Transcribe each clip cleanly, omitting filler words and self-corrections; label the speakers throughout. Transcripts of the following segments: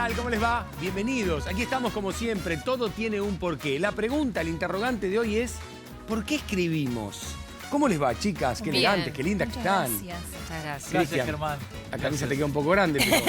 Speaker 1: tal? ¿Cómo les va? Bienvenidos. Aquí estamos como siempre. Todo tiene un porqué. La pregunta, el interrogante de hoy es ¿por qué escribimos? ¿Cómo les va, chicas? Qué elegantes, qué lindas que están.
Speaker 2: Gracias. Muchas gracias.
Speaker 1: Cristian,
Speaker 3: Germán.
Speaker 1: la camisa te queda un poco grande, pero...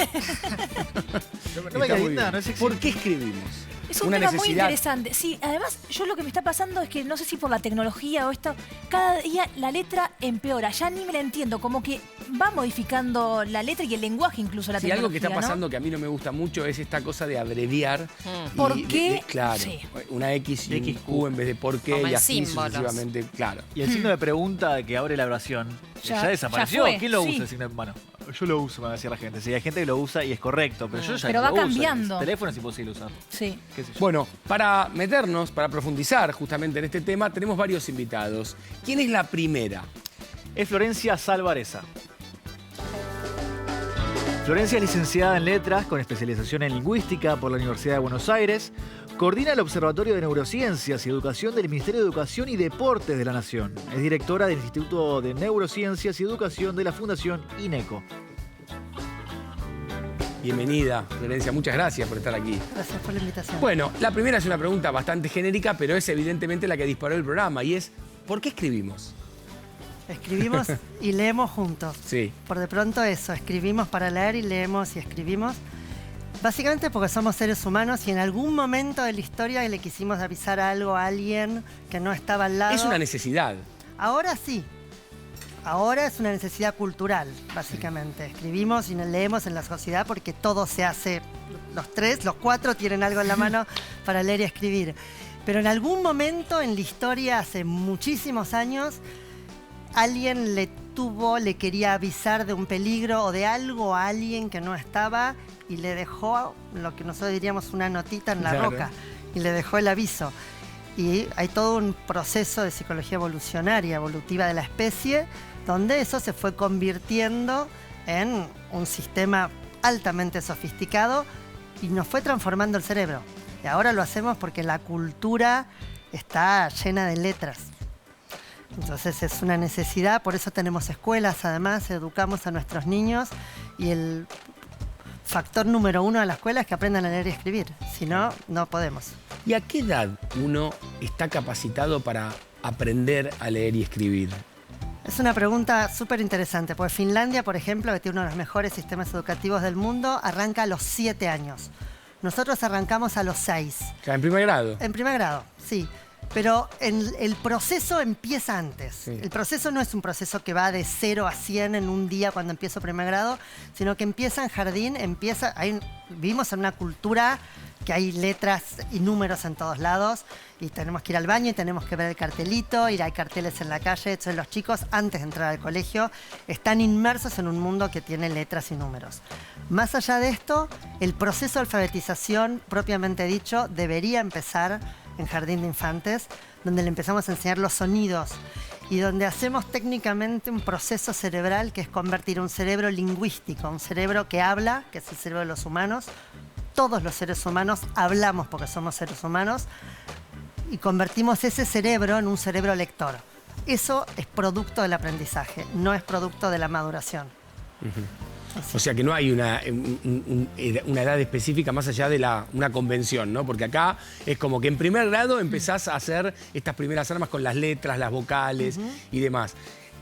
Speaker 3: No me
Speaker 1: Está muy
Speaker 3: linda,
Speaker 1: bien.
Speaker 3: no es sexy.
Speaker 1: ¿Por qué escribimos?
Speaker 2: Es un tema muy interesante. Sí, además, yo lo que me está pasando es que no sé si por la tecnología o esto, cada día la letra empeora. Ya ni me la entiendo, como que va modificando la letra y el lenguaje incluso la
Speaker 1: Sí,
Speaker 2: tecnología,
Speaker 1: algo que está pasando
Speaker 2: ¿no?
Speaker 1: que a mí no me gusta mucho es esta cosa de abreviar.
Speaker 2: ¿Por qué?
Speaker 1: Claro,
Speaker 2: Sí.
Speaker 1: una X y un Q en vez de por qué
Speaker 4: Como
Speaker 1: y
Speaker 4: en
Speaker 1: así
Speaker 4: símbolos.
Speaker 1: sucesivamente. Claro.
Speaker 3: Y el signo de pregunta que abre la oración ya desapareció.
Speaker 2: ya fue,
Speaker 3: ¿Quién lo
Speaker 2: sí.
Speaker 3: usa? El signo de... Bueno, yo lo uso, me va a decir la gente. Sí, hay gente que lo usa y es correcto, pero yo ya
Speaker 2: Pero
Speaker 3: no
Speaker 2: va
Speaker 3: lo uso.
Speaker 2: cambiando.
Speaker 3: El teléfono es imposible usar.
Speaker 2: Sí.
Speaker 3: ¿Qué sé yo?
Speaker 1: Bueno, para meternos, para profundizar justamente en este tema, tenemos varios invitados. ¿Quién es la primera?
Speaker 3: Es Florencia Salvareza. Florencia es licenciada en Letras con especialización en Lingüística por la Universidad de Buenos Aires. Coordina el Observatorio de Neurociencias y Educación del Ministerio de Educación y Deportes de la Nación. Es directora del Instituto de Neurociencias y Educación de la Fundación INECO.
Speaker 1: Bienvenida, Florencia. Muchas gracias por estar aquí.
Speaker 5: Gracias por la invitación.
Speaker 1: Bueno, la primera es una pregunta bastante genérica, pero es evidentemente la que disparó el programa, y es ¿por qué escribimos?
Speaker 5: Escribimos y leemos juntos.
Speaker 1: Sí.
Speaker 5: Por de pronto eso, escribimos para leer y leemos y escribimos. Básicamente porque somos seres humanos y en algún momento de la historia le quisimos avisar algo a alguien que no estaba al lado.
Speaker 1: Es una necesidad.
Speaker 5: Ahora sí. Ahora es una necesidad cultural, básicamente. Escribimos y leemos en la sociedad porque todo se hace. Los cuatro tienen algo en la mano para leer y escribir. Pero en algún momento en la historia, hace muchísimos años, alguien le quería avisar de un peligro o de algo a alguien que no estaba y le dejó lo que nosotros diríamos una notita en la
Speaker 1: Claro.
Speaker 5: roca y le dejó el aviso. Y hay todo un proceso de psicología evolucionaria, evolutiva de la especie, donde eso se fue convirtiendo en un sistema altamente sofisticado y nos fue transformando el cerebro. Y ahora lo hacemos porque la cultura está llena de letras. Entonces es una necesidad, por eso tenemos escuelas, además, educamos a nuestros niños y el factor número uno de la escuela es que aprendan a leer y escribir, si no, no podemos.
Speaker 1: ¿Y a qué edad uno está capacitado para aprender a leer y escribir?
Speaker 5: Es una pregunta súper interesante, porque Finlandia, por ejemplo, que tiene uno de los mejores sistemas educativos del mundo, arranca a los 7 años. Nosotros arrancamos a los 6.
Speaker 1: Claro, en primer grado.
Speaker 5: En primer grado, sí. Pero el proceso empieza antes.
Speaker 1: Sí.
Speaker 5: El proceso no es un proceso que va de 0 a 100 en un día cuando empiezo primer grado, sino que empieza en jardín, vivimos en una cultura que hay letras y números en todos lados y tenemos que ir al baño y tenemos que ver el cartelito, hay carteles en la calle. Entonces los chicos, antes de entrar al colegio, están inmersos en un mundo que tiene letras y números. Más allá de esto, el proceso de alfabetización, propiamente dicho, debería empezar en jardín de infantes, donde le empezamos a enseñar los sonidos y donde hacemos técnicamente un proceso cerebral que es convertir un cerebro lingüístico, un cerebro que habla, que es el cerebro de los humanos. Todos los seres humanos hablamos porque somos seres humanos y convertimos ese cerebro en un cerebro lector. Eso es producto del aprendizaje, no es producto de la maduración.
Speaker 1: O sea que no hay una edad específica más allá de una convención, ¿no? Porque acá es como que en primer grado empezás a hacer estas primeras armas con las letras, las vocales y demás.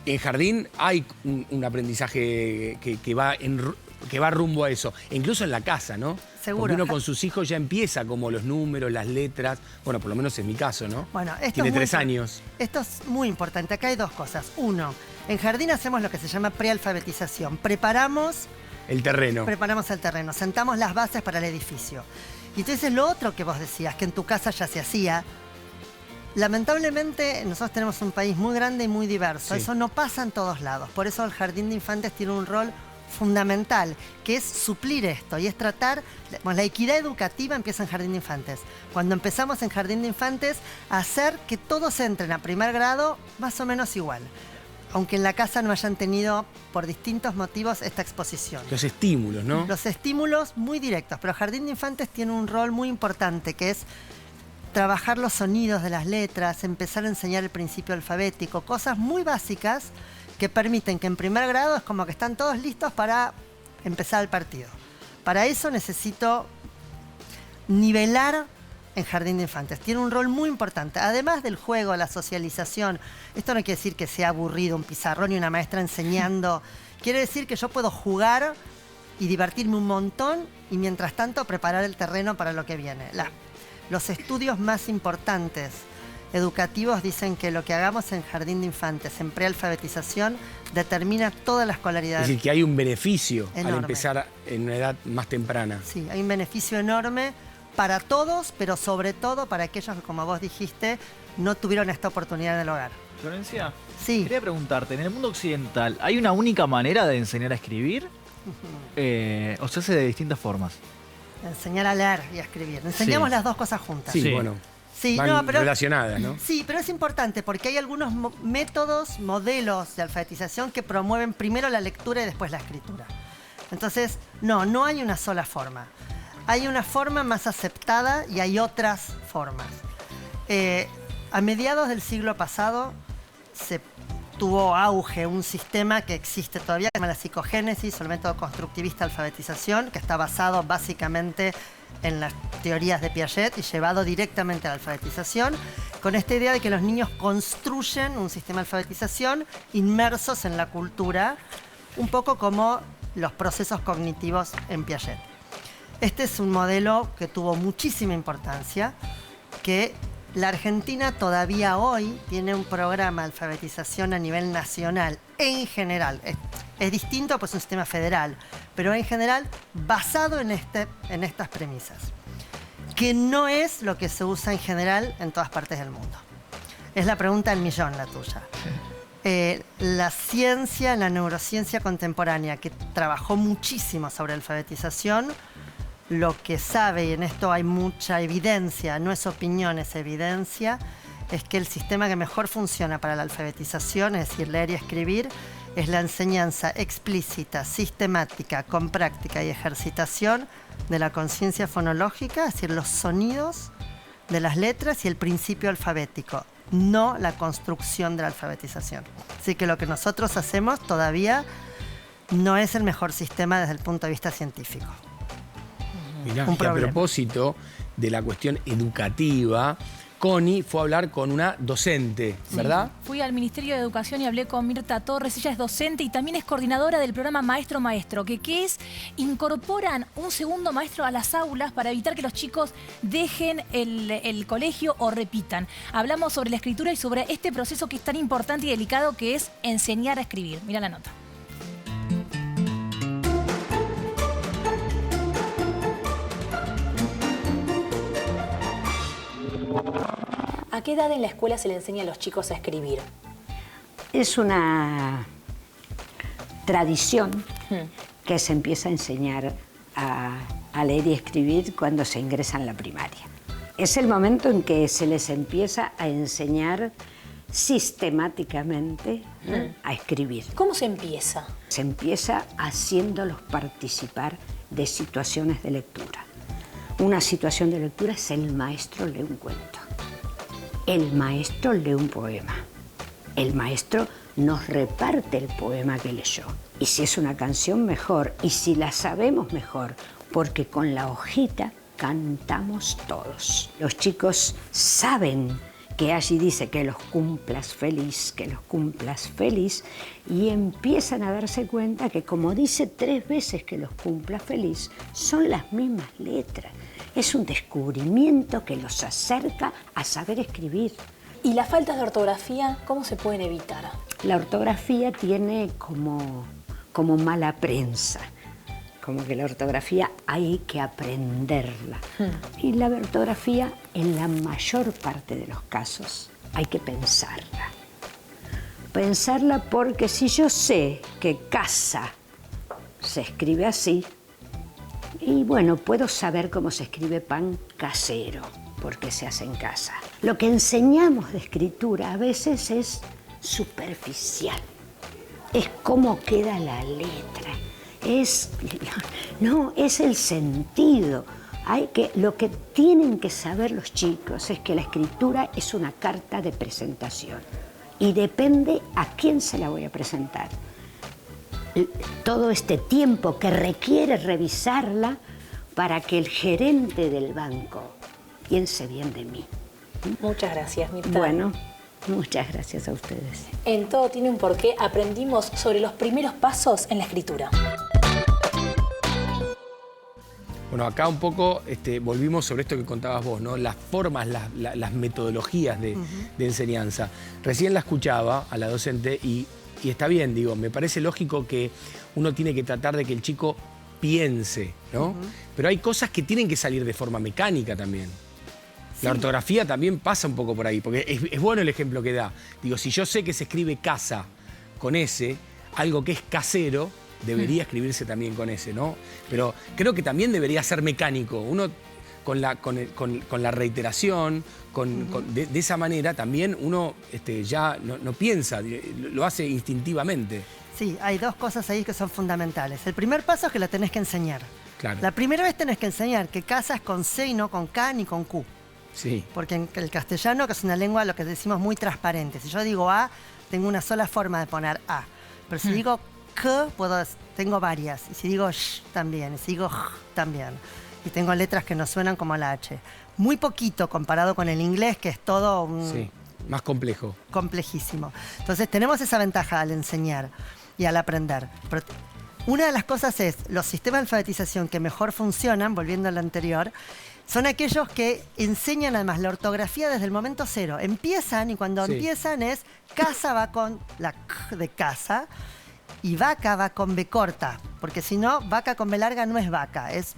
Speaker 1: En jardín hay un aprendizaje que va rumbo a eso, e incluso en la casa, ¿no?
Speaker 5: Seguro.
Speaker 1: Porque uno con sus hijos ya empieza como los números, las letras, bueno, por lo menos en mi caso, ¿no?
Speaker 5: Bueno, esto
Speaker 1: Tiene
Speaker 5: es muy
Speaker 1: 3 años.
Speaker 5: Esto es muy importante. Acá hay dos cosas. Uno, en jardín hacemos lo que se llama prealfabetización. Preparamos
Speaker 1: El terreno.
Speaker 5: el terreno, sentamos las bases para el edificio. Y entonces lo otro que vos decías, que en tu casa ya se hacía, lamentablemente nosotros tenemos un país muy grande y muy diverso.
Speaker 1: Sí.
Speaker 5: Eso no pasa en todos lados. Por eso el jardín de infantes tiene un rol fundamental, que es suplir esto y es tratar, bueno, la equidad educativa empieza en jardín de infantes. Cuando empezamos en jardín de infantes, a hacer que todos entren a primer grado más o menos igual, aunque en la casa no hayan tenido por distintos motivos esta exposición.
Speaker 1: Los estímulos, ¿no?
Speaker 5: Los estímulos muy directos, pero jardín de infantes tiene un rol muy importante, que es trabajar los sonidos de las letras, empezar a enseñar el principio alfabético, cosas muy básicas que permiten que en primer grado es como que están todos listos para empezar el partido. Para eso necesito nivelar en jardín de infantes. Tiene un rol muy importante. Además del juego, la socialización, esto no quiere decir que sea aburrido un pizarrón y una maestra enseñando. Quiere decir que yo puedo jugar y divertirme un montón y mientras tanto preparar el terreno para lo que viene. Los estudios más importantes educativos dicen que lo que hagamos en jardín de infantes, en prealfabetización, determina toda la escolaridad.
Speaker 1: Es decir, que hay un beneficio
Speaker 5: enorme
Speaker 1: al empezar en una edad más temprana.
Speaker 5: Sí, hay un beneficio enorme para todos, pero sobre todo para aquellos que, como vos dijiste, no tuvieron esta oportunidad en el hogar.
Speaker 3: Florencia,
Speaker 5: Sí.
Speaker 3: quería preguntarte, ¿en el mundo occidental hay una única manera de enseñar a escribir? ¿O se hace de distintas formas?
Speaker 5: Enseñar a leer y a escribir. Enseñamos
Speaker 3: Sí.
Speaker 5: las dos cosas juntas.
Speaker 1: Sí,
Speaker 3: Sí.
Speaker 1: bueno,
Speaker 5: Sí,
Speaker 1: van
Speaker 5: no, pero
Speaker 1: relacionadas, ¿no?
Speaker 5: sí, pero es importante porque hay algunos métodos, modelos de alfabetización que promueven primero la lectura y después la escritura. Entonces, no hay una sola forma. Hay una forma más aceptada y hay otras formas. A mediados del siglo pasado se tuvo auge un sistema que existe todavía, que se llama la psicogénesis, o el método constructivista de alfabetización, que está basado básicamente en las teorías de Piaget y llevado directamente a la alfabetización, con esta idea de que los niños construyen un sistema de alfabetización inmersos en la cultura, un poco como los procesos cognitivos en Piaget. Este es un modelo que tuvo muchísima importancia, que la Argentina todavía hoy tiene un programa de alfabetización a nivel nacional, en general. Es distinto, pues es un sistema federal, pero en general basado en estas premisas, que no es lo que se usa en general en todas partes del mundo. Es la pregunta del millón, la tuya. La ciencia, la neurociencia contemporánea, que trabajó muchísimo sobre alfabetización, lo que sabe, y en esto hay mucha evidencia, no es opinión, es evidencia, es que el sistema que mejor funciona para la alfabetización, es decir, leer y escribir, es la enseñanza explícita, sistemática, con práctica y ejercitación de la conciencia fonológica, es decir, los sonidos de las letras y el principio alfabético, no la construcción de la alfabetización. Así que lo que nosotros hacemos todavía no es el mejor sistema desde el punto de vista científico.
Speaker 1: Mirá,
Speaker 5: Un
Speaker 1: y a
Speaker 5: problema.
Speaker 1: propósito de la cuestión educativa, Connie fue a hablar con una docente, ¿verdad?
Speaker 2: Sí, fui al Ministerio de Educación y hablé con Mirta Torres. Ella es docente y también es coordinadora del programa Maestro Maestro, que es incorporan un segundo maestro a las aulas para evitar que los chicos dejen el colegio o repitan. Hablamos sobre la escritura y sobre este proceso que es tan importante y delicado, que es enseñar a escribir. Mira la nota. ¿A qué edad en la escuela se le enseña a los chicos a escribir?
Speaker 4: Es una tradición que se empieza a enseñar a leer y escribir cuando se ingresa en la primaria. Es el momento en que se les empieza a enseñar sistemáticamente a escribir.
Speaker 2: ¿Cómo se empieza?
Speaker 4: Se empieza haciéndolos participar de situaciones de lectura. Una situación de lectura es el maestro lee un cuento. El maestro lee un poema. El maestro nos reparte el poema que leyó. Y si es una canción, mejor. Y si la sabemos, mejor. Porque con la hojita cantamos todos. Los chicos saben que allí dice que los cumplas feliz, que los cumplas feliz. Y empiezan a darse cuenta que como dice 3 veces que los cumplas feliz, son las mismas letras. Es un descubrimiento que los acerca a saber escribir.
Speaker 2: ¿Y las faltas de ortografía cómo se pueden evitar?
Speaker 4: La ortografía tiene como mala prensa, como que la ortografía hay que aprenderla. Y la ortografía, en la mayor parte de los casos, hay que pensarla. Pensarla porque si yo sé que casa se escribe así, y bueno, puedo saber cómo se escribe pan casero, porque se hace en casa. Lo que enseñamos de escritura a veces es superficial. Es cómo queda la letra. Es el sentido. Lo que tienen que saber los chicos es que la escritura es una carta de presentación. Y depende a quién se la voy a presentar. Todo este tiempo que requiere revisarla para que el gerente del banco piense bien de mí.
Speaker 6: Muchas gracias, Mirta.
Speaker 4: Bueno, muchas gracias a ustedes.
Speaker 6: En Todo tiene un porqué aprendimos sobre los primeros pasos en la escritura.
Speaker 1: Bueno, acá un poco volvimos sobre esto que contabas vos, ¿no? Las formas, las metodologías de enseñanza. Recién la escuchaba a la docente y está bien, digo, me parece lógico que uno tiene que tratar de que el chico piense, ¿no? Pero hay cosas que tienen que salir de forma mecánica también. Sí. La ortografía también pasa un poco por ahí, porque es bueno el ejemplo que da. Digo, si yo sé que se escribe casa con S, algo que es casero, debería escribirse también con S, ¿no? Pero creo que también debería ser mecánico. Uno con la reiteración, de esa manera también uno ya no piensa, lo hace instintivamente.
Speaker 5: Sí, hay dos cosas ahí que son fundamentales. El primer paso es que la tenés que enseñar.
Speaker 1: Claro.
Speaker 5: La primera vez tenés que enseñar que casa es con C y no con K ni con Q.
Speaker 1: Sí.
Speaker 5: Porque en el castellano, que es una lengua, lo que decimos, muy transparente. Si yo digo A, tengo una sola forma de poner A. Pero si digo K, tengo varias. Y si digo Sh, también. Y si digo J, también. Y tengo letras que no suenan como la H. Muy poquito comparado con el inglés, que es todo
Speaker 1: sí, más complejo.
Speaker 5: Complejísimo. Entonces tenemos esa ventaja al enseñar y al aprender. Pero una de las cosas es, los sistemas de alfabetización que mejor funcionan, volviendo a lo anterior, son aquellos que enseñan además la ortografía desde el momento cero. Empiezan, y cuando empiezan es, casa va con la K de casa, y vaca va con B corta, porque si no, vaca con B larga no es vaca, es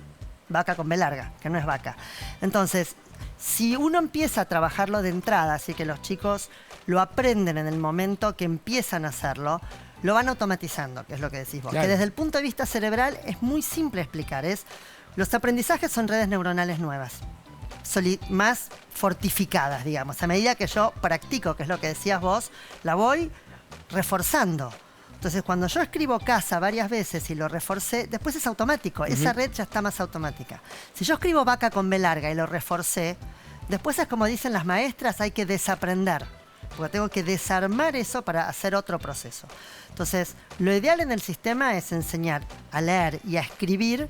Speaker 5: vaca con B larga, que no es vaca. Entonces, si uno empieza a trabajarlo de entrada, así que los chicos lo aprenden en el momento que empiezan a hacerlo, lo van automatizando, que es lo que decís vos. Claro. Que desde el punto de vista cerebral es muy simple explicar. Los aprendizajes son redes neuronales nuevas, más fortificadas, digamos. A medida que yo practico, que es lo que decías vos, la voy reforzando. Entonces, cuando yo escribo casa varias veces y lo reforcé, después es automático. Esa red ya está más automática. Si yo escribo vaca con B larga y lo reforcé, después es como dicen las maestras, hay que desaprender. Porque tengo que desarmar eso para hacer otro proceso. Entonces, lo ideal en el sistema es enseñar a leer y a escribir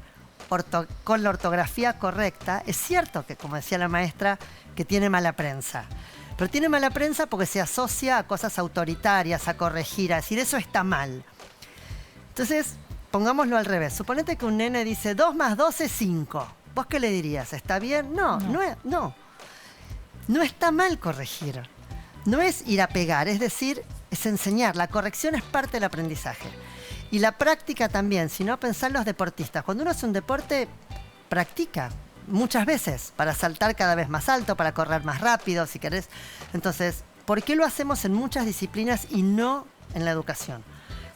Speaker 5: con la ortografía correcta. Es cierto que, como decía la maestra, que tiene mala prensa. Pero tiene mala prensa porque se asocia a cosas autoritarias, a corregir, a decir, eso está mal. Entonces, pongámoslo al revés. Suponete que un nene dice, 2 más 2 es 5. ¿Vos qué le dirías? ¿Está bien? No. No está mal corregir. No es ir a pegar, es decir, es enseñar. La corrección es parte del aprendizaje. Y la práctica también, si no, pensá en los deportistas. Cuando uno hace un deporte, practica muchas veces para saltar cada vez más alto, para correr más rápido, si querés. Entonces, ¿por qué lo hacemos en muchas disciplinas y no en la educación?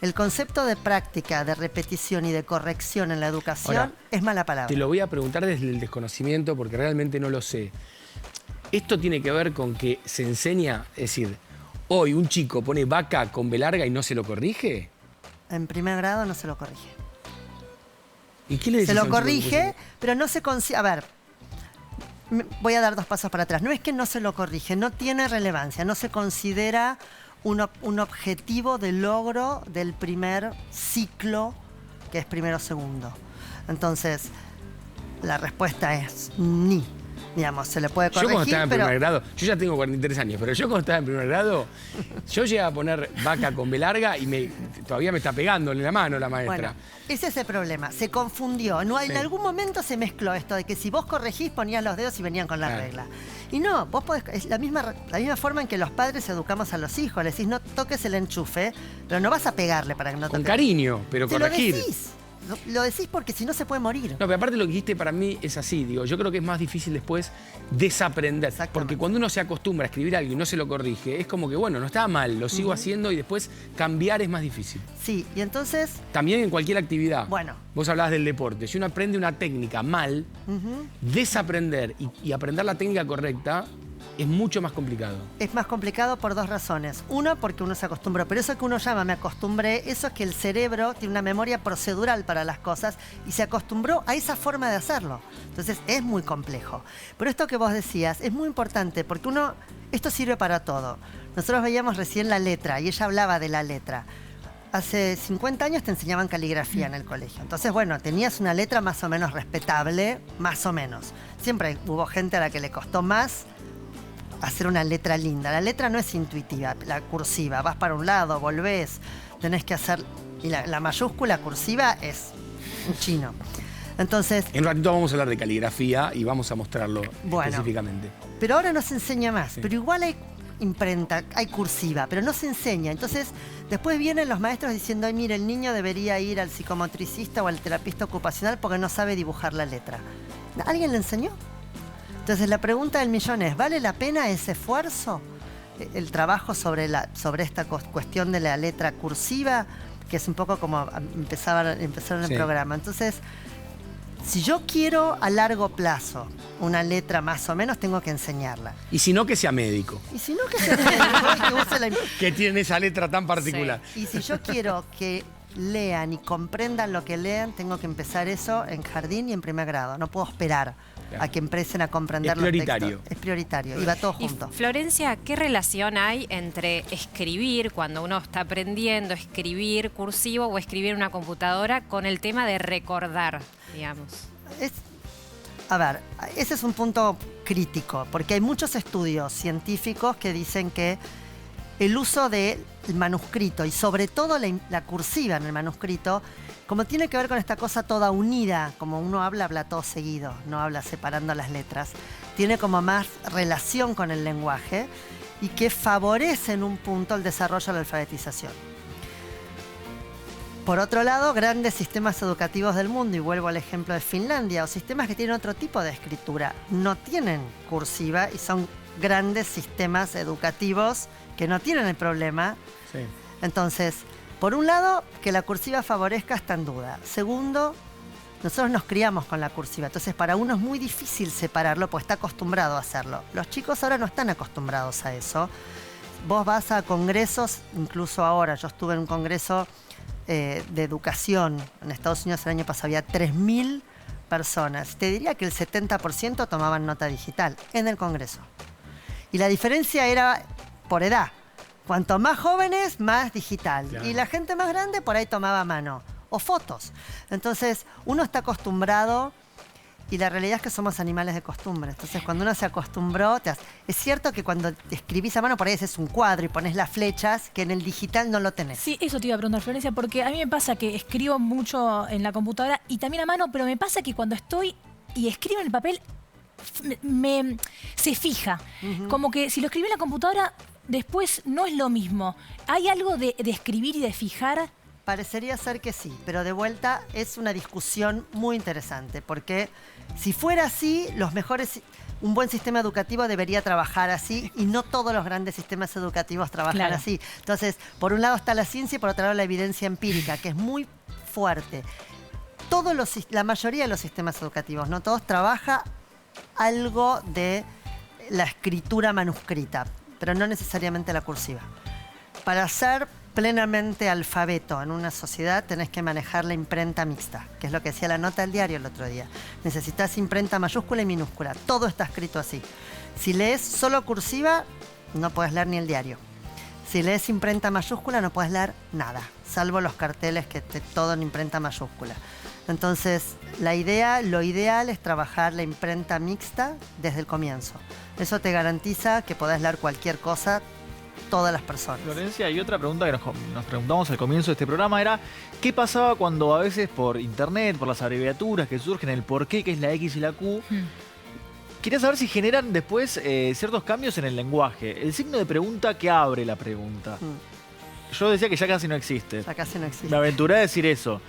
Speaker 5: El concepto de práctica, de repetición y de corrección en la educación ahora, es mala palabra.
Speaker 1: Te lo voy a preguntar desde el desconocimiento porque realmente no lo sé. ¿Esto tiene que ver con que se enseña, es decir, hoy un chico pone vaca con B larga y no se lo corrige?
Speaker 5: En primer grado no se lo corrige.
Speaker 1: ¿Y qué le decís?
Speaker 5: Se lo corrige, pero no se consigue. A ver, voy a dar 2 pasos para atrás. No es que no se lo corrige, no tiene relevancia, no se considera un objetivo de logro del primer ciclo, que es primero o segundo. Entonces, la respuesta es ni. Digamos, se le puede corregir,
Speaker 1: yo cuando estaba en primer grado, yo ya tengo 43 años, pero yo cuando estaba en primer grado, yo llegué a poner vaca con B larga y todavía me está pegando en la mano la maestra.
Speaker 5: Bueno, ese es el problema, se confundió. No, en algún momento se mezcló esto de que si vos corregís ponías los dedos y venían con la regla. Y no, vos podés, es la misma forma en que los padres educamos a los hijos. Le decís, no toques el enchufe, pero no vas a pegarle para que no toques.
Speaker 1: Con cariño, pero corregir.
Speaker 5: Lo decís. Lo decís porque si no se puede morir.
Speaker 1: No, pero aparte lo que dijiste para mí es así, digo, yo creo que es más difícil después desaprender. Porque cuando uno se acostumbra a escribir algo y no se lo corrige, es como que, bueno, no estaba mal, lo sigo haciendo y después cambiar es más difícil.
Speaker 5: Sí, y entonces...
Speaker 1: También en cualquier actividad.
Speaker 5: Bueno.
Speaker 1: Vos hablabas del deporte. Si uno aprende una técnica mal, desaprender y aprender la técnica correcta es mucho más complicado.
Speaker 5: Es más complicado por 2 razones. Uno, porque uno se acostumbró. Pero eso que uno llama me acostumbré, eso es que el cerebro tiene una memoria procedural para las cosas y se acostumbró a esa forma de hacerlo. Entonces es muy complejo. Pero esto que vos decías es muy importante porque esto sirve para todo. Nosotros veíamos recién la letra y ella hablaba de la letra. hace 50 años te enseñaban caligrafía en el colegio. Entonces, bueno, tenías una letra más o menos respetable, más o menos. Siempre hubo gente a la que le costó más hacer una letra linda. La letra no es intuitiva, la cursiva. Vas para un lado, volvés, tenés que hacer... Y la mayúscula cursiva es un chino. Entonces...
Speaker 1: En un ratito vamos a hablar de caligrafía y vamos a mostrarlo específicamente.
Speaker 5: Pero ahora no se enseña más. Sí. Pero igual hay imprenta, hay cursiva, pero no se enseña. Entonces, después vienen los maestros diciendo, ay, mire, el niño debería ir al psicomotricista o al terapista ocupacional porque no sabe dibujar la letra. ¿Alguien le enseñó? Entonces, la pregunta del millón es, ¿vale la pena ese esfuerzo? El trabajo sobre esta cuestión de la letra cursiva, que es un poco como empezaron el programa. Entonces, si yo quiero a largo plazo una letra más o menos, tengo que enseñarla.
Speaker 1: Y si no, que sea médico.
Speaker 5: Y si no, que sea médico, que use la...
Speaker 1: Que tiene esa letra tan particular.
Speaker 5: Sí. Y si yo quiero que lean y comprendan lo que lean, tengo que empezar eso en jardín y en primer grado. No puedo esperar a que empiecen a comprender los textos. Es prioritario. Y va todo junto.
Speaker 7: Florencia, ¿qué relación hay entre escribir, cuando uno está aprendiendo a escribir cursivo o escribir en una computadora, con el tema de recordar, digamos?
Speaker 5: A ver, ese es un punto crítico, porque hay muchos estudios científicos que dicen que el uso del manuscrito y sobre todo la cursiva en el manuscrito, como tiene que ver con esta cosa toda unida, como uno habla todo seguido, no habla separando las letras, tiene como más relación con el lenguaje y que favorece en un punto el desarrollo de la alfabetización. Por otro lado, grandes sistemas educativos del mundo, y vuelvo al ejemplo de Finlandia, o sistemas que tienen otro tipo de escritura, no tienen cursiva y son grandes sistemas educativos que no tienen el problema. Sí. Entonces, por un lado, que la cursiva favorezca está en duda. Segundo, nosotros nos criamos con la cursiva, entonces para uno es muy difícil separarlo porque está acostumbrado a hacerlo. Los chicos ahora no están acostumbrados a eso. Vos vas a congresos, incluso ahora, yo estuve en un congreso de educación en Estados Unidos el año pasado, había 3.000 personas. Te diría que el 70% tomaban nota digital en el congreso. Y la diferencia era por edad. Cuanto más jóvenes, más digital. Claro. Y la gente más grande por ahí tomaba mano. O fotos. Entonces, uno está acostumbrado y la realidad es que somos animales de costumbre. Entonces, cuando uno se acostumbró... Es cierto que cuando escribís a mano, por ahí haces un cuadro y pones las flechas, que en el digital no lo tenés.
Speaker 2: Sí, eso te iba a preguntar, Florencia, porque a mí me pasa que escribo mucho en la computadora y también a mano, pero me pasa que cuando estoy y escribo en el papel, se fija. Como que si lo escribí en la computadora, después no es lo mismo. ¿Hay algo de escribir y de fijar?
Speaker 5: Parecería ser que sí, pero de vuelta es una discusión muy interesante, porque si fuera así, un buen sistema educativo debería trabajar así y no todos los grandes sistemas educativos trabajan así. Entonces, por un lado está la ciencia y por otro lado la evidencia empírica, que es muy fuerte. La mayoría de los sistemas educativos, no todos, trabaja algo de la escritura manuscrita, pero no necesariamente la cursiva. Para ser plenamente alfabeto en una sociedad tenés que manejar la imprenta mixta, que es lo que decía la nota del diario el otro día. Necesitas imprenta mayúscula y minúscula, todo está escrito así. Si lees solo cursiva, no podés leer ni el diario. Si lees imprenta mayúscula, no podés leer nada, salvo los carteles que todo en imprenta mayúscula. Entonces, lo ideal es trabajar la imprenta mixta desde el comienzo. Eso te garantiza que podés leer cualquier cosa, todas las personas.
Speaker 3: Florencia, y otra pregunta que nos preguntamos al comienzo de este programa era ¿qué pasaba cuando a veces por internet, por las abreviaturas que surgen, el por qué, que es la X y la Q, quería saber si generan después ciertos cambios en el lenguaje? El signo de pregunta que abre la pregunta. Yo decía que ya casi no existe.
Speaker 5: Ya casi no existe.
Speaker 3: Me aventuré a decir eso.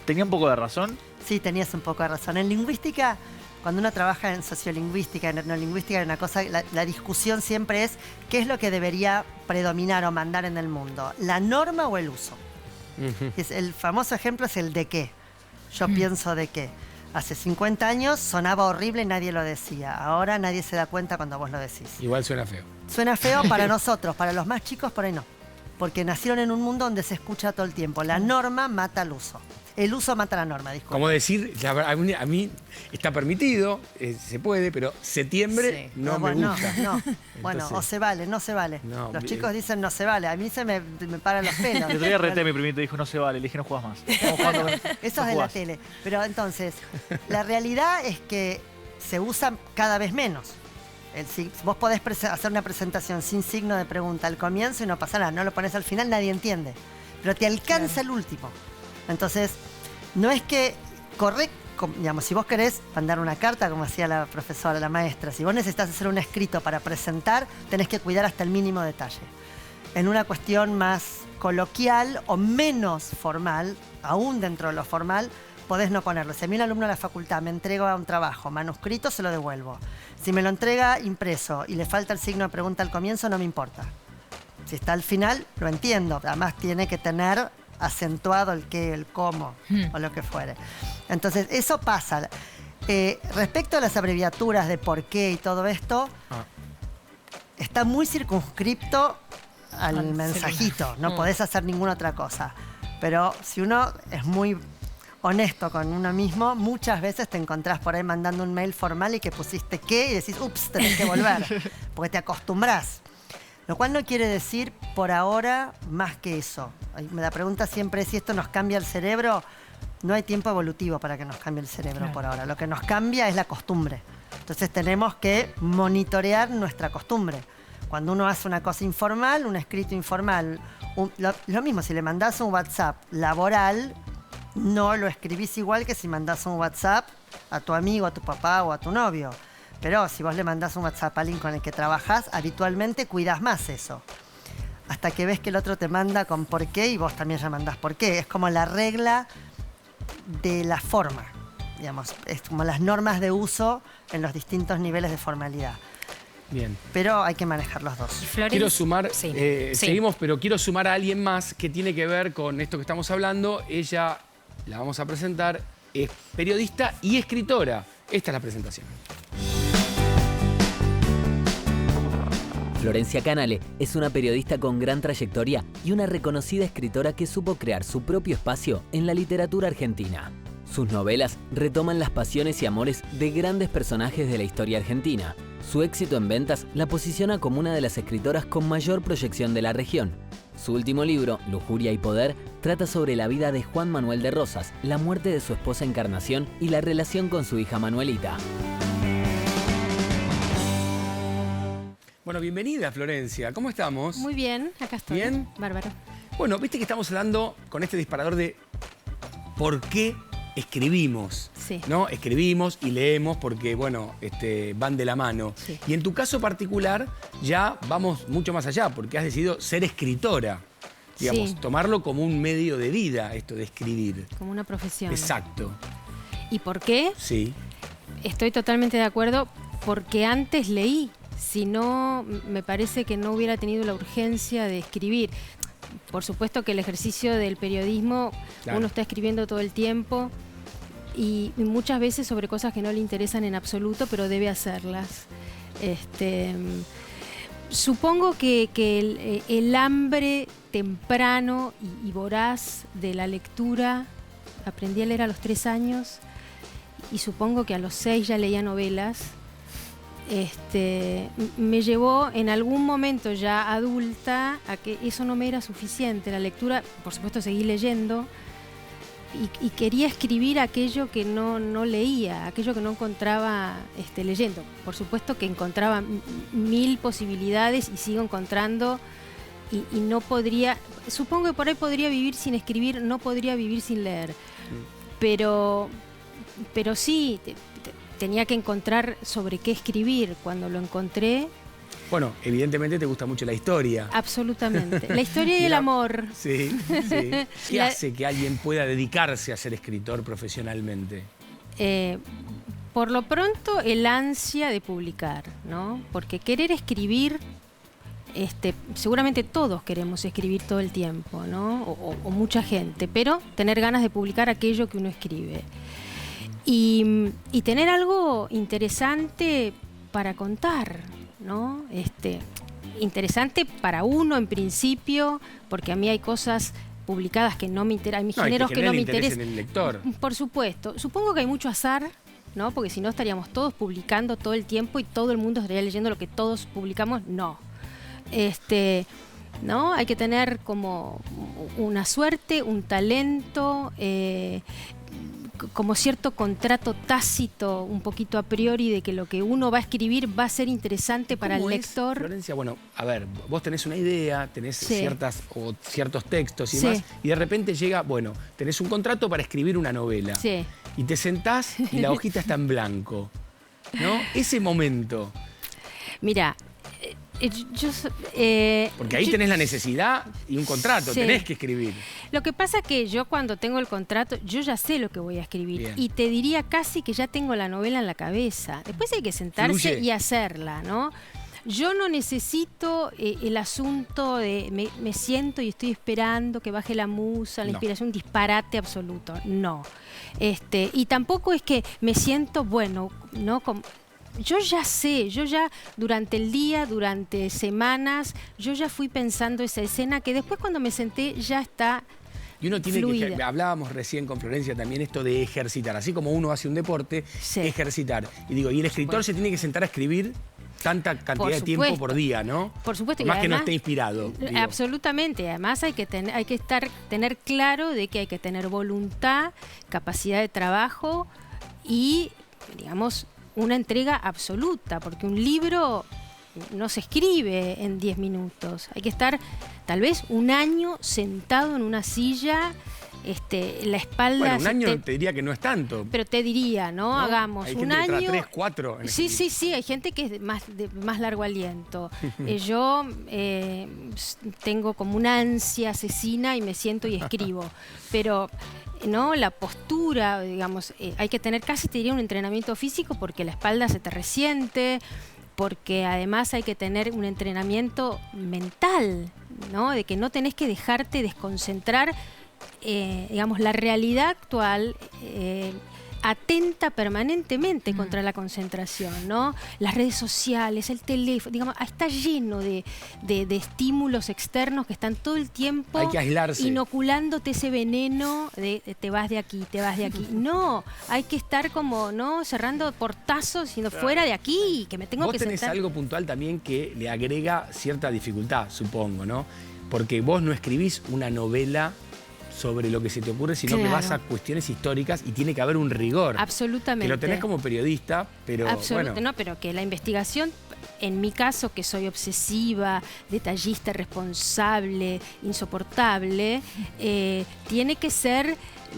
Speaker 3: ¿Tenía un poco de razón?
Speaker 5: Sí, tenías un poco de razón. En lingüística, cuando uno trabaja en sociolingüística, en etnolingüística, en una cosa, la discusión siempre es qué es lo que debería predominar o mandar en el mundo, la norma o el uso. El famoso ejemplo es el de qué. Yo pienso de qué. Hace 50 años sonaba horrible y nadie lo decía. Ahora nadie se da cuenta cuando vos lo decís.
Speaker 1: Igual suena feo.
Speaker 5: Suena feo para nosotros, para los más chicos por ahí no. Porque nacieron en un mundo donde se escucha todo el tiempo. La norma mata al uso. El uso mata la norma, disculpa.
Speaker 1: Como decir, a mí está permitido, se puede, pero septiembre
Speaker 7: Sí.
Speaker 1: no me gusta.
Speaker 5: No. Bueno,
Speaker 1: Entonces,
Speaker 5: o se vale, no se vale.
Speaker 1: No,
Speaker 5: Los chicos dicen no se vale. A mí se me paran los pelos.
Speaker 3: El otro día reté a mi primito y dijo, no se vale. Le dije, no juegas más. Estamos jugando,
Speaker 5: Eso
Speaker 3: no
Speaker 5: es de la
Speaker 3: jugás.
Speaker 5: tele. Pero entonces, la realidad es que se usa cada vez menos. Vos podés hacer una presentación sin signo de pregunta al comienzo y no pasa nada. No lo pones al final, nadie entiende. Pero te alcanza el último. Entonces, no es que digamos, si vos querés mandar una carta, como hacía la profesora, la maestra, si vos necesitas hacer un escrito para presentar, tenés que cuidar hasta el mínimo detalle. En una cuestión más coloquial o menos formal, aún dentro de lo formal, podés no ponerlo. Si a mí un alumno de la facultad me entrega un trabajo manuscrito, se lo devuelvo. Si me lo entrega impreso y le falta el signo de pregunta al comienzo, no me importa. Si está al final, lo entiendo. Además, tiene que tener acentuado el qué, el cómo, o lo que fuere. Entonces, eso pasa. Respecto a las abreviaturas de por qué y todo esto, está muy circunscripto al mensajito. No podés hacer ninguna otra cosa. Pero si uno es muy honesto con uno mismo, muchas veces te encontrás por ahí mandando un mail formal y que pusiste qué y decís, ups, tenés que volver, porque te acostumbrás. Lo cual no quiere decir por ahora más que eso. La pregunta siempre es si esto nos cambia el cerebro. No hay tiempo evolutivo para que nos cambie el cerebro por ahora. Lo que nos cambia es la costumbre. Entonces tenemos que monitorear nuestra costumbre. Cuando uno hace una cosa informal, un escrito informal, lo mismo, si le mandás un WhatsApp laboral, no lo escribís igual que si mandás un WhatsApp a tu amigo, a tu papá o a tu novio. Pero si vos le mandás un WhatsApp a alguien con el que trabajás, habitualmente cuidás más eso. Hasta que ves que el otro te manda con por qué y vos también ya mandás por qué. Es como la regla de la forma, digamos. Es como las normas de uso en los distintos niveles de formalidad.
Speaker 1: Bien.
Speaker 5: Pero hay que manejar los dos.
Speaker 1: Quiero sumar,
Speaker 7: Sí.
Speaker 1: seguimos, pero quiero sumar a alguien más que tiene que ver con esto que estamos hablando. Ella, la vamos a presentar, es periodista y escritora. Esta es la presentación.
Speaker 8: Florencia Canale es una periodista con gran trayectoria y una reconocida escritora que supo crear su propio espacio en la literatura argentina. Sus novelas retoman las pasiones y amores de grandes personajes de la historia argentina. Su éxito en ventas la posiciona como una de las escritoras con mayor proyección de la región. Su último libro, Lujuria y Poder, trata sobre la vida de Juan Manuel de Rosas, la muerte de su esposa Encarnación y la relación con su hija Manuelita.
Speaker 1: Bueno, bienvenida, Florencia. ¿Cómo estamos?
Speaker 9: Muy bien, acá estoy.
Speaker 1: ¿Bien?
Speaker 9: Bárbaro.
Speaker 1: Bueno, viste que estamos hablando con este disparador de por qué escribimos.
Speaker 9: Sí.
Speaker 1: ¿No? Escribimos y leemos porque, bueno, van de la mano.
Speaker 9: Sí.
Speaker 1: Y en tu caso particular ya vamos mucho más allá porque has decidido ser escritora. Digamos,
Speaker 9: Sí.
Speaker 1: tomarlo como un medio de vida, esto de escribir.
Speaker 9: Como una profesión.
Speaker 1: Exacto.
Speaker 9: ¿Y por qué?
Speaker 1: Sí.
Speaker 9: Estoy totalmente de acuerdo porque antes leí. Si no, me parece que no hubiera tenido la urgencia de escribir. Por supuesto que el ejercicio del periodismo,
Speaker 1: Claro.
Speaker 9: uno está escribiendo todo el tiempo y muchas veces sobre cosas que no le interesan en absoluto, pero debe hacerlas. Supongo que el hambre temprano y voraz de la lectura, aprendí a leer a los 3 años y supongo que a los 6 ya leía novelas. Me llevó en algún momento ya adulta a que eso no me era suficiente. La lectura, por supuesto, seguí leyendo y quería escribir aquello que no leía, aquello que no encontraba leyendo. Por supuesto que encontraba 1000 posibilidades y sigo encontrando y no podría, supongo que por ahí podría vivir sin escribir, no podría vivir sin leer. Pero sí, tenía que encontrar sobre qué escribir. Cuando lo encontré...
Speaker 1: Bueno, evidentemente te gusta mucho la historia.
Speaker 9: Absolutamente. La historia y el amor.
Speaker 1: Sí, sí. ¿Qué hace que alguien pueda dedicarse a ser escritor profesionalmente?
Speaker 9: Por lo pronto, el ansia de publicar, ¿no? Porque querer escribir, seguramente todos queremos escribir todo el tiempo, ¿no? O mucha gente, pero tener ganas de publicar aquello que uno escribe. Y tener algo interesante para contar, ¿no? Interesante para uno en principio, porque a mí hay cosas publicadas que no me interesan, mis
Speaker 1: No, y
Speaker 9: géneros que no me
Speaker 1: interesen
Speaker 9: interesan.
Speaker 1: en el lector.
Speaker 9: Por supuesto. Supongo que hay mucho azar, ¿no? Porque si no estaríamos todos publicando todo el tiempo y todo el mundo estaría leyendo lo que todos publicamos. No. ¿No? Hay que tener como una suerte, un talento, como cierto contrato tácito, un poquito a priori, de que lo que uno va a escribir va a ser interesante para el
Speaker 1: ¿Cómo es,
Speaker 9: lector.
Speaker 1: Florencia? Bueno, a ver, vos tenés una idea, tenés
Speaker 9: Sí.
Speaker 1: ciertos textos y
Speaker 9: Sí.
Speaker 1: demás, y de repente llega, bueno, tenés un contrato para escribir una novela.
Speaker 9: Sí.
Speaker 1: Y te sentás y la hojita está en blanco, ¿no? Ese momento.
Speaker 9: Mira,
Speaker 1: Porque ahí tenés la necesidad y un contrato,
Speaker 9: Sí.
Speaker 1: tenés que escribir.
Speaker 9: Lo que pasa que yo cuando tengo el contrato, yo ya sé lo que voy a escribir.
Speaker 1: Bien.
Speaker 9: Y te diría casi que ya tengo la novela en la cabeza. Después hay que sentarse
Speaker 1: Fluye.
Speaker 9: y hacerla, ¿no? Yo no necesito el asunto de me siento y estoy esperando que baje la musa, la
Speaker 1: No.
Speaker 9: inspiración, un disparate absoluto. No. Y tampoco es que me siento, bueno, ¿no? Yo ya sé, yo ya durante el día, durante semanas, yo ya fui pensando esa escena que después cuando me senté ya está
Speaker 1: Y uno tiene
Speaker 9: fluida.
Speaker 1: que, hablábamos recién con Florencia también esto de ejercitar. Así como uno hace un deporte,
Speaker 9: Sí.
Speaker 1: ejercitar. Y digo, y el escritor se tiene que sentar a escribir tanta cantidad de tiempo
Speaker 9: supuesto.
Speaker 1: por día, ¿no?
Speaker 9: Por supuesto.
Speaker 1: Por más
Speaker 9: y
Speaker 1: que no
Speaker 9: además,
Speaker 1: esté inspirado. digo.
Speaker 9: Absolutamente. Además hay que tener claro de que hay que tener voluntad, capacidad de trabajo y, digamos, una entrega absoluta, porque un libro no se escribe en 10 minutos. Hay que estar tal vez un año sentado en una silla, la espalda...
Speaker 1: Bueno, un
Speaker 9: se
Speaker 1: año
Speaker 9: te-
Speaker 1: te diría que no es tanto.
Speaker 9: Pero te diría, ¿no?
Speaker 1: ¿no?
Speaker 9: Hagamos
Speaker 1: Hay
Speaker 9: un
Speaker 1: gente que tarda
Speaker 9: año...
Speaker 1: 3, 4 en
Speaker 9: Sí,
Speaker 1: escribir.
Speaker 9: sí, hay gente que es de más largo aliento. Yo tengo como una ansia asesina y me siento y escribo. Pero no, la postura, digamos, hay que tener casi, te diría, un entrenamiento físico porque la espalda se te resiente, porque además hay que tener un entrenamiento mental, ¿no? De que no tenés que dejarte desconcentrar, digamos, la realidad actual atenta permanentemente contra la concentración, ¿no? Las redes sociales, el teléfono, digamos, está lleno de estímulos externos que están todo el tiempo
Speaker 1: Hay que aislarse.
Speaker 9: inoculándote ese veneno de te vas de aquí, te vas de aquí. No, hay que estar como, ¿no? Cerrando portazos, diciendo fuera de aquí, que me tengo
Speaker 1: Vos
Speaker 9: que
Speaker 1: tenés
Speaker 9: sentar.
Speaker 1: algo puntual también que le agrega cierta dificultad, supongo, ¿no? Porque vos no escribís una novela sobre lo que se te ocurre, sino que
Speaker 9: Claro.
Speaker 1: vas a cuestiones históricas y tiene que haber un rigor.
Speaker 9: Absolutamente.
Speaker 1: Que lo tenés como periodista, pero
Speaker 9: Absolutamente,
Speaker 1: bueno.
Speaker 9: no, pero que la investigación, en mi caso, que soy obsesiva, detallista, responsable, insoportable, tiene que ser,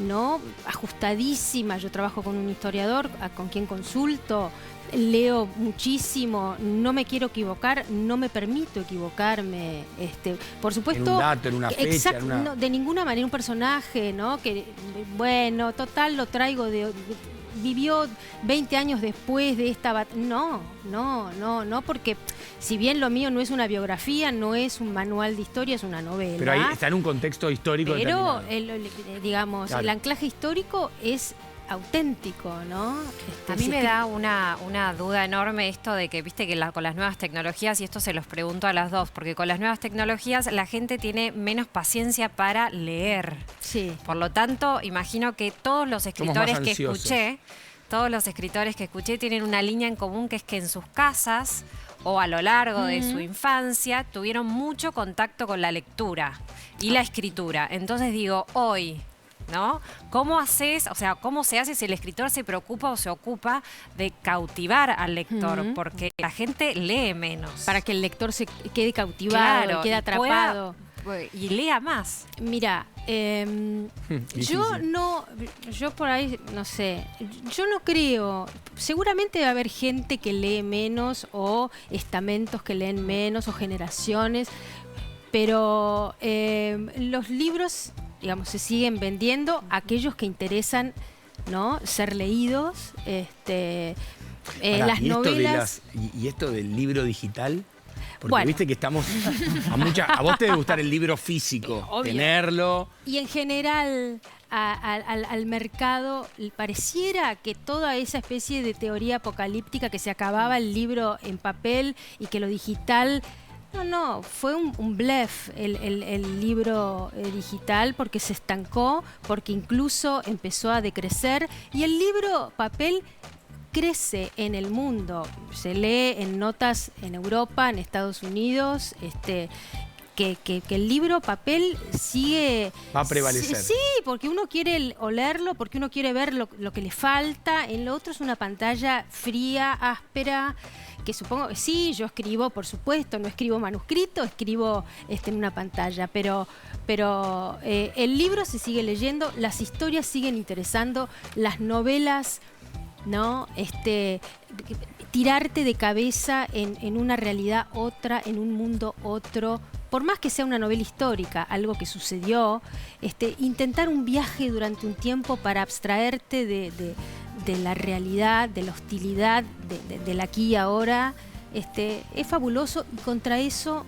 Speaker 9: ¿no?, ajustadísima. Yo trabajo con un historiador con quien consulto, leo muchísimo, no me quiero equivocar, no me permito equivocarme. Por supuesto,
Speaker 1: En un dato, en una fecha,
Speaker 9: exacto,
Speaker 1: en una-
Speaker 9: no, de ninguna manera un personaje, ¿no? Que bueno, total lo traigo vivió 20 años después de esta batalla. No, porque si bien lo mío no es una biografía, no es un manual de historia, es una novela.
Speaker 1: Pero ahí está en un contexto histórico
Speaker 9: Pero,
Speaker 1: determinado.
Speaker 9: digamos,
Speaker 1: Claro.
Speaker 9: el anclaje histórico es auténtico, ¿no?
Speaker 7: A mí
Speaker 9: si
Speaker 7: me
Speaker 9: es que-
Speaker 7: da una duda enorme esto de que, viste, que con las nuevas tecnologías, y esto se los pregunto a las dos, porque con las nuevas tecnologías la gente tiene menos paciencia para leer.
Speaker 9: Sí.
Speaker 7: Por lo tanto, imagino que todos los escritores que
Speaker 1: ansiosos.
Speaker 7: escuché tienen una línea en común, que es que en sus casas o a lo largo de su infancia tuvieron mucho contacto con la lectura y la escritura. Entonces digo, hoy, ¿no? ¿Cómo haces, o sea, cómo se hace si el escritor se preocupa o se ocupa de cautivar al lector? Porque la gente lee menos.
Speaker 9: Para que el lector se quede cautivado,
Speaker 7: Claro,
Speaker 9: quede
Speaker 7: y pueda-
Speaker 9: atrapado.
Speaker 7: y lea más.
Speaker 9: Mira,
Speaker 1: Difícil.
Speaker 9: yo por ahí, no sé, yo no creo, seguramente va a haber gente que lee menos o estamentos que leen menos o generaciones, pero los libros, digamos, se siguen vendiendo a aquellos que interesan, ¿no?, ser leídos.
Speaker 1: Pará,
Speaker 9: Las
Speaker 1: y esto
Speaker 9: novelas...
Speaker 1: y esto del libro digital, porque
Speaker 9: Bueno.
Speaker 1: viste que estamos a vos te debe gustar el libro físico,
Speaker 9: Obvio.
Speaker 1: tenerlo.
Speaker 9: Y en general al mercado pareciera que toda esa especie de teoría apocalíptica que se acababa el libro en papel y que lo digital No, fue un bluff el libro digital, porque se estancó, porque incluso empezó a decrecer, y el libro papel crece en el mundo. Se lee en notas en Europa, en Estados Unidos, que el libro papel sigue...
Speaker 1: Va a prevalecer.
Speaker 9: Sí, porque uno quiere olerlo, porque uno quiere ver lo que le falta. En lo otro es una pantalla fría, áspera, que supongo, sí, yo escribo, por supuesto, no escribo manuscrito, escribo en una pantalla, pero el libro se sigue leyendo, las historias siguen interesando, las novelas, ¿no? Tirarte de cabeza en una realidad otra, en un mundo otro, por más que sea una novela histórica, algo que sucedió, intentar un viaje durante un tiempo para abstraerte de la realidad, de la hostilidad, del aquí y ahora, es fabuloso, y contra eso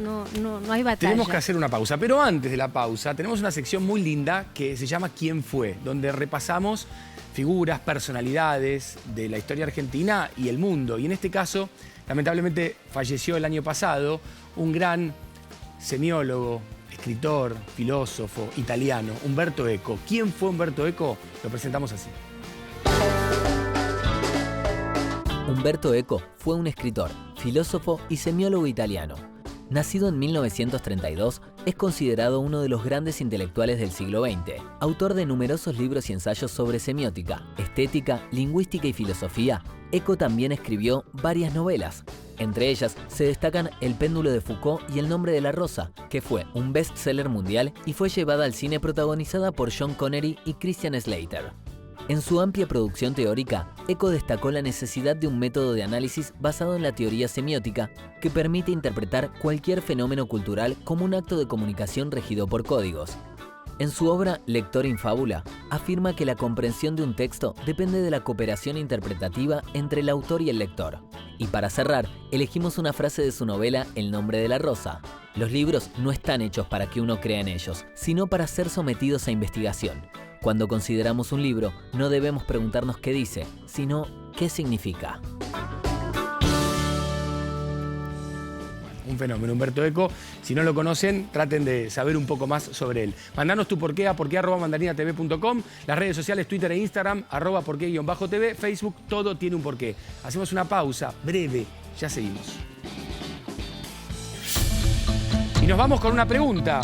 Speaker 9: no hay batalla.
Speaker 1: Tenemos que hacer una pausa, pero antes de la pausa tenemos una sección muy linda que se llama ¿Quién fue?, donde repasamos figuras, personalidades de la historia argentina y el mundo. Y en este caso, lamentablemente, falleció el año pasado un gran semiólogo, escritor, filósofo italiano, Umberto Eco. ¿Quién fue Umberto Eco? Lo presentamos así.
Speaker 8: Umberto Eco fue un escritor, filósofo y semiólogo italiano. Nacido en 1932, es considerado uno de los grandes intelectuales del siglo XX. Autor de numerosos libros y ensayos sobre semiótica, estética, lingüística y filosofía, Eco también escribió varias novelas. Entre ellas se destacan El péndulo de Foucault y El nombre de la rosa, que fue un bestseller mundial y fue llevada al cine protagonizada por Sean Connery y Christian Slater. En su amplia producción teórica, Eco destacó la necesidad de un método de análisis basado en la teoría semiótica que permite interpretar cualquier fenómeno cultural como un acto de comunicación regido por códigos. En su obra Lector in Fábula, afirma que la comprensión de un texto depende de la cooperación interpretativa entre el autor y el lector. Y para cerrar, elegimos una frase de su novela El nombre de la rosa. Los libros no están hechos para que uno crea en ellos, sino para ser sometidos a investigación. Cuando consideramos un libro, no debemos preguntarnos qué dice, sino qué significa.
Speaker 1: Un fenómeno, Umberto Eco. Si no lo conocen, traten de saber un poco más sobre él. Mandanos tu porqué a porqué@mandarinatv.com, las redes sociales Twitter e Instagram, @porqué_tv, Facebook, todo tiene un porqué. Hacemos una pausa breve, ya seguimos. Y nos vamos con una pregunta,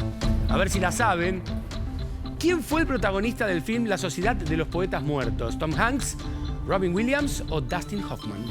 Speaker 1: a ver si la saben. ¿Quién fue el protagonista del film La Sociedad de los Poetas Muertos? ¿Tom Hanks, Robin Williams o Dustin Hoffman?